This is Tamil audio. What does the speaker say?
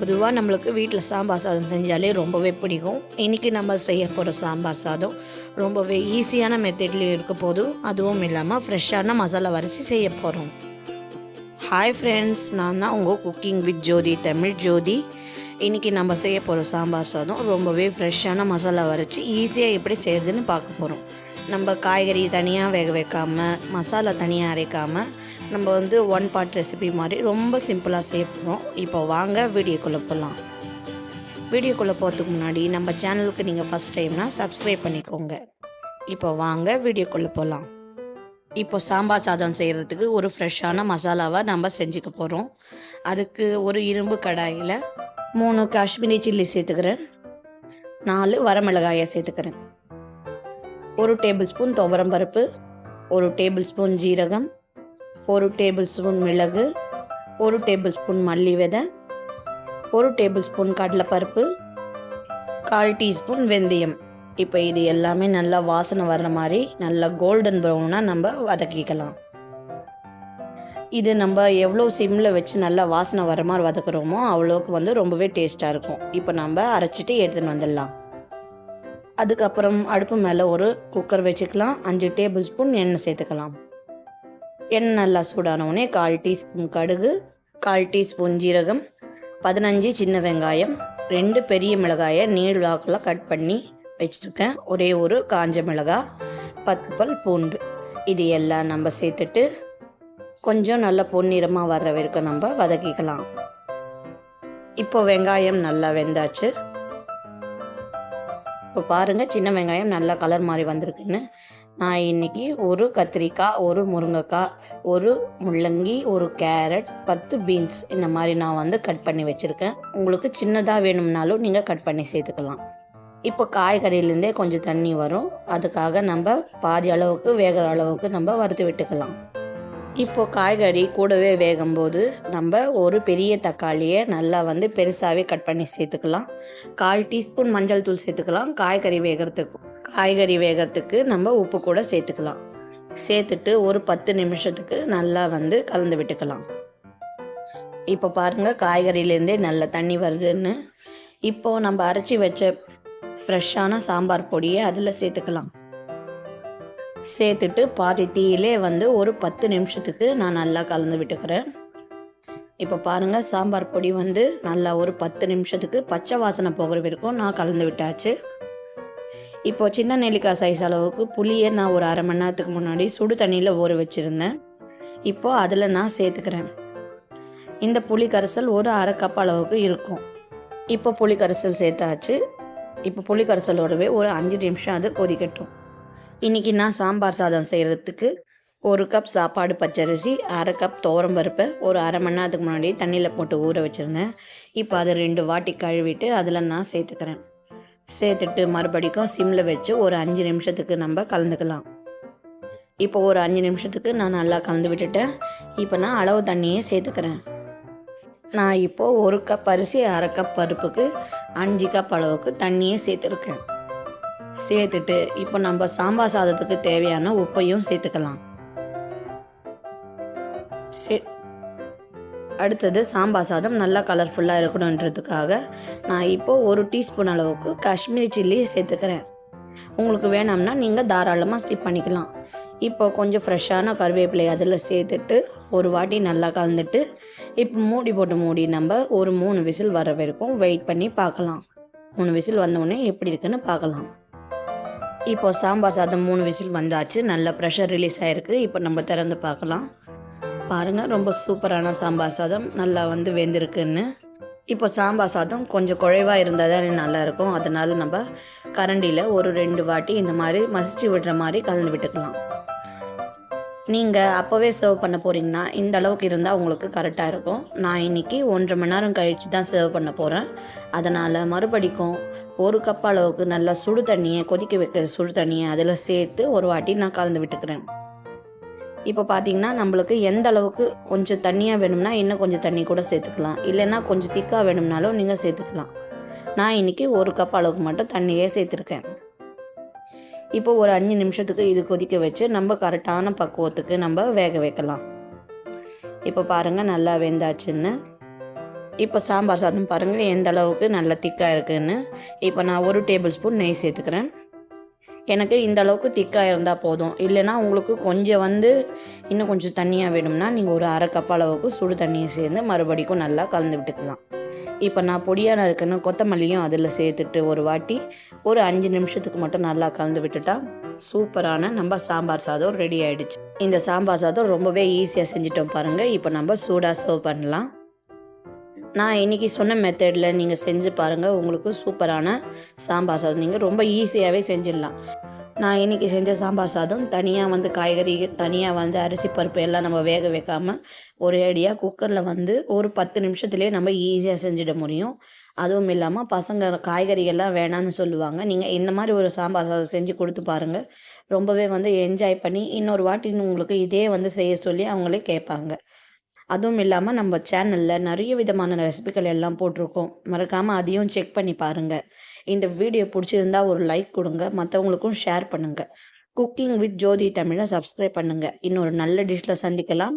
பொதுவாக நம்மளுக்கு வீட்டில் சாம்பார் சாதம் செஞ்சாலே ரொம்பவே பிடிக்கும். இன்றைக்கி நம்ம செய்ய போகிற சாம்பார் சாதம் ரொம்பவே ஈஸியான மெத்தட்லேயும் இருக்க போது, அதுவும் இல்லாமல் ஃப்ரெஷ்ஷான மசாலா அரைச்சி செய்ய போகிறோம். ஹாய் ஃப்ரெண்ட்ஸ், நான் தான் உங்கள் குக்கிங் வித் ஜோதி தமிழ் ஜோதி. இன்றைக்கி நம்ம செய்ய போகிற சாம்பார் சாதம் ரொம்பவே ஃப்ரெஷ்ஷான மசாலா அரைச்சி ஈஸியாக எப்படி செய்கிறதுன்னு பார்க்க போகிறோம். நம்ம காய்கறி தனியாக வேக வைக்காமல், மசாலா தனியாக அரைக்காமல், நம்ம ஒன் பார்ட் ரெசிபி மாதிரி ரொம்ப சிம்பிளாக செய்ய போகிறோம். இப்போ வாங்க வீடியோக்குள்ளே போகலாம். வீடியோக்குள்ளே போகிறதுக்கு முன்னாடி நம்ம சேனலுக்கு நீங்கள் ஃபஸ்ட் டைம்னா சப்ஸ்கிரைப் பண்ணிக்கோங்க. இப்போ வாங்க வீடியோக்குள்ளே போகலாம். இப்போ சாம்பார் சாதம் செய்கிறதுக்கு ஒரு ஃப்ரெஷ்ஷான மசாலாவை நம்ம செஞ்சுக்க போகிறோம். அதுக்கு ஒரு இரும்பு கடாயில் 3 காஷ்மீரி சில்லி சேர்த்துக்கிறேன், 4 வரமிளகாயை சேர்த்துக்கிறேன், 1 டேபிள் ஸ்பூன் துவரம் பருப்பு, 1 டேபிள் ஸ்பூன் ஜீரகம், 1 டேபிள் ஸ்பூன் மிளகு, 1 டேபிள் ஸ்பூன் மல்லி விதை, 1 டேபிள் ஸ்பூன் கடலைப்பருப்பு, 1/4 டீஸ்பூன் வெந்தயம். இப்போ இது எல்லாமே நல்லா வாசனை வர்ற மாதிரி நல்லா கோல்டன் ப்ரௌனாக நம்ம வதக்கிக்கலாம். இது நம்ம எவ்வளோ சிம்மில் வச்சு நல்லா வாசனை வர மாதிரி வதக்குறோமோ அவ்வளோக்கு ரொம்பவே டேஸ்ட்டாக இருக்கும். இப்போ நம்ம அரைச்சிட்டு எடுத்துன்னு வந்துடலாம். அதுக்கப்புறம் அடுப்பு மேலே ஒரு குக்கர் வச்சுக்கலாம். 5 டேபிள் ஸ்பூன் எண்ணெய் சேர்த்துக்கலாம். எண்ணெய் நல்லா சூடானவுடனே 1/4 டீஸ்பூன் கடுகு, 1/4 டீஸ்பூன் ஜீரகம், 15 சின்ன வெங்காயம், 2 பெரிய மிளகாயை நீள் வாக்கில் கட் பண்ணி வச்சுருக்கேன், ஒரே ஒரு காஞ்ச மிளகாய், 10 பல் பூண்டு. இது எல்லாம் நம்ம சேர்த்துட்டு கொஞ்சம் நல்லா பொன்னிறமாக வர்ற வரைக்கும் நம்ம வதக்கிக்கலாம். இப்போ வெங்காயம் நல்லா வெந்தாச்சு. இப்போ பாருங்கள், சின்ன வெங்காயம் நல்லா கலர் மாதிரி வந்திருக்குன்னு. நான் இன்றைக்கி ஒரு கத்திரிக்காய், ஒரு முருங்கைக்காய், ஒரு முள்ளங்கி, ஒரு கேரட், 10 பீன்ஸ் இந்த மாதிரி நான் கட் பண்ணி வச்சுருக்கேன். உங்களுக்கு சின்னதாக வேணும்னாலும் நீங்கள் கட் பண்ணி சேர்த்துக்கலாம். இப்போ காய்கறியிலேருந்தே கொஞ்சம் தண்ணி வரும், அதுக்காக நம்ம பாதி அளவுக்கு வேகிற அளவுக்கு நம்ம வறுத்து விட்டுக்கலாம். இப்போது காய்கறி கூடவே வேகும்போது நம்ம ஒரு பெரிய தக்காளியை நல்லா பெருசாகவே கட் பண்ணி சேர்த்துக்கலாம். 1/4 டீஸ்பூன் மஞ்சள் தூள் சேர்த்துக்கலாம். காய்கறி வேகிறதுக்கு நம்ம உப்பு கூட சேர்த்துக்கலாம். சேர்த்துட்டு ஒரு 10 நிமிஷத்துக்கு நல்லா கலந்து விட்டுக்கலாம். இப்போ பாருங்கள், காய்கறியிலேருந்தே நல்ல தண்ணி வருதுன்னு. இப்போது நம்ம அரைச்சி வச்ச ஃப்ரெஷ்ஷான சாம்பார் பொடியை அதில் சேர்த்துக்கலாம். சேர்த்துட்டு பாதி தீயிலே ஒரு 10 நிமிஷத்துக்கு நான் நல்லா கலந்து விட்டுக்கிறேன். இப்போ பாருங்கள், சாம்பார் பொடி நல்லா ஒரு 10 நிமிஷத்துக்கு பச்சை வாசனை போகிற வரைக்கும் நான் கலந்து விட்டாச்சு. இப்போது சின்ன நெல்லிக்காய் சைஸ் அளவுக்கு புளியை நான் ஒரு அரை மணி நேரத்துக்கு முன்னாடி சுடு தண்ணியில் ஊற வச்சுருந்தேன். இப்போது அதில் நான் சேர்த்துக்கிறேன். இந்த புளி கரைசல் ஒரு அரை கப் அளவுக்கு இருக்கும். இப்போ புளி கரைசல் சேர்த்தாச்சு. இப்போ புளி கரைசலோடவே ஒரு 5 நிமிஷம் அது கொதிக்கட்டும். இன்றைக்கி நான் சாம்பார் சாதம் செய்கிறதுக்கு 1 கப் சாப்பாடு பச்சரிசி, அரை கப் துவரம் பருப்பை ஒரு அரை மணி நேரத்துக்கு முன்னாடி தண்ணியில் போட்டு ஊற வச்சுருந்தேன். இப்போ அதை 2 வாட்டி கழுவிட்டு அதில் நான் சேர்த்துக்கிறேன். சேர்த்துட்டு மறுபடிக்கும் சிம்மில் வச்சு ஒரு 5 நிமிஷத்துக்கு நம்ம கலந்துக்கலாம். இப்போ ஒரு 5 நிமிஷத்துக்கு நான் நல்லா கலந்து விட்டுட்டேன். இப்போ நான் அளவு தண்ணியே சேர்த்துக்கிறேன். நான் இப்போது 1 கப் அரிசி, அரை கப் பருப்புக்கு 5 கப் அளவுக்கு தண்ணியே சேர்த்துருக்கேன். சேர்த்துட்டு இப்போ நம்ம சாம்பார் சாதத்துக்கு தேவையான உப்பையும் சேர்த்துக்கலாம். அடுத்தது சாம்பார் சாதம் நல்லா கலர்ஃபுல்லாக இருக்கணுன்றதுக்காக நான் இப்போது 1 டீஸ்பூன் அளவுக்கு காஷ்மீரி சில்லி சேர்த்துக்கிறேன். உங்களுக்கு வேணும்னா நீங்கள் தாராளமாக ஸ்கிப் பண்ணிக்கலாம். இப்போ கொஞ்சம் ஃப்ரெஷ்ஷான கருவேப்பிலை அதில் சேர்த்துட்டு ஒரு வாட்டி நல்லா கலந்துட்டு இப்போ மூடி போட்டு மூடி நம்ம ஒரு 3 விசில் வர வரைக்கும் வெயிட் பண்ணி பார்க்கலாம். 3 விசில் வந்தோடனே எப்படி இருக்குன்னு பார்க்கலாம். இப்போ சாம்பார் சாதம் 3 விசில் வந்தாச்சு. நல்ல ப்ரெஷர் ரிலீஸ் ஆகிருக்கு. இப்போ நம்ம திறந்து பார்க்கலாம். பாருங்கள், ரொம்ப சூப்பரான சாம்பார் சாதம் நல்லா வெந்திருக்குன்னு. இப்போ சாம்பார் சாதம் கொஞ்சம் குழைவாக இருந்தால் தான் நல்லாயிருக்கும். அதனால் நம்ம கரண்டியில் ஒரு 2 வாட்டி இந்த மாதிரி மசிச்சு விடுற மாதிரி கலந்து விட்டுக்கலாம். நீங்கள் அப்போவே சர்வ் பண்ண போகிறீங்கன்னா இந்த அளவுக்கு இருந்தால் உங்களுக்கு கரெக்டாக இருக்கும். நான் இன்றைக்கி 1.5 மணி நேரம் கழித்து தான் சர்வ் பண்ண போகிறேன். அதனால் மறுபடிக்கும் 1 கப் அளவுக்கு நல்லா சுடு தண்ணியை, கொதிக்க வைக்கிற சுடு தண்ணியை அதில் சேர்த்து ஒரு வாட்டி நான் கலந்து விட்டுக்கிறேன். இப்போ பார்த்திங்கன்னா நம்மளுக்கு எந்த அளவுக்கு கொஞ்சம் தண்ணியாக வேணும்னா இன்னும் கொஞ்சம் தண்ணி கூட சேர்த்துக்கலாம், இல்லைன்னா கொஞ்சம் திக்காக வேணும்னாலும் நீங்கள் சேர்த்துக்கலாம். நான் இன்றைக்கி 1 கப் அளவுக்கு மட்டும் தண்ணியே சேர்த்துருக்கேன். இப்போ ஒரு 5 நிமிஷத்துக்கு இது கொதிக்க வச்சு நம்ம கரெக்டான பக்குவத்துக்கு நம்ம வேக வைக்கலாம். இப்போ பாருங்கள், நல்லா வெந்தாச்சுன்னு. இப்போ சாம்பார் சாதம் பாருங்கள் எந்த அளவுக்கு நல்லா திக்காக இருக்குதுன்னு. இப்போ நான் 1 டேபிள் ஸ்பூன் நெய் சேர்த்துக்கிறேன். எனக்கு இந்த அளவுக்கு திக்காக இருந்தால் போதும். இல்லைனா உங்களுக்கு கொஞ்சம் இன்னும் கொஞ்சம் தண்ணியாக வேணும்னா நீங்கள் ஒரு 1/2 கப் அளவுக்கு சுடு தண்ணியை சேர்ந்து மறுபடிக்கும் நல்லா கலந்து விட்டுக்கலாம். இப்போ நான் பொடியாக நறுக்குன கொத்தமல்லியும் அதில் சேர்த்துட்டு ஒரு வாட்டி ஒரு 5 நிமிஷத்துக்கு மட்டும் நல்லா கலந்து விட்டுட்டா சூப்பரான நம்ம சாம்பார் சாதம் ரெடி ஆகிடுச்சு. இந்த சாம்பார் சாதம் ரொம்பவே ஈஸியாக செஞ்சிட்டோம் பாருங்கள். இப்போ நம்ம சூடாக சர்வ் பண்ணலாம். நான் இன்றைக்கி சொன்ன மெத்தடில் நீங்கள் செஞ்சு பாருங்கள். உங்களுக்கு சூப்பரான சாம்பார் சாதம் நீங்கள் ரொம்ப ஈஸியாகவே செஞ்சிடலாம். நான் இன்றைக்கி செஞ்ச சாம்பார் சாதம் தனியாக காய்கறி தனியாக அரிசி பருப்பு எல்லாம் நம்ம வேக வைக்காமல் ஒரே அடியாக குக்கரில் ஒரு 10 நிமிஷத்துலேயே நம்ம ஈஸியாக செஞ்சிட முடியும். அதுவும் இல்லாமல் பசங்க காய்கறிகள்லாம் வேணான்னு சொல்லுவாங்க. நீங்கள் இந்த மாதிரி ஒரு சாம்பார் சாதம் செஞ்சு கொடுத்து பாருங்கள். ரொம்பவே என்ஜாய் பண்ணி இன்னொரு வாட்டி உங்களுக்கு இதே செய்ய சொல்லி அவங்களே கேட்பாங்க. அதுவும் இல்லாமல் நம்ம சேனலில் நிறைய விதமான ரெசிபிகள் எல்லாம் போட்டிருக்கோம். மறக்காமல் அதையும் செக் பண்ணி பாருங்கள். இந்த வீடியோ பிடிச்சிருந்தா ஒரு லைக் கொடுங்க. மற்றவங்களுக்கும் ஷேர் பண்ணுங்கள். குக்கிங் வித் ஜோதி தமிழை சப்ஸ்கிரைப் பண்ணுங்கள். இன்னொரு நல்ல டிஷ்ஷில் சந்திக்கலாம்.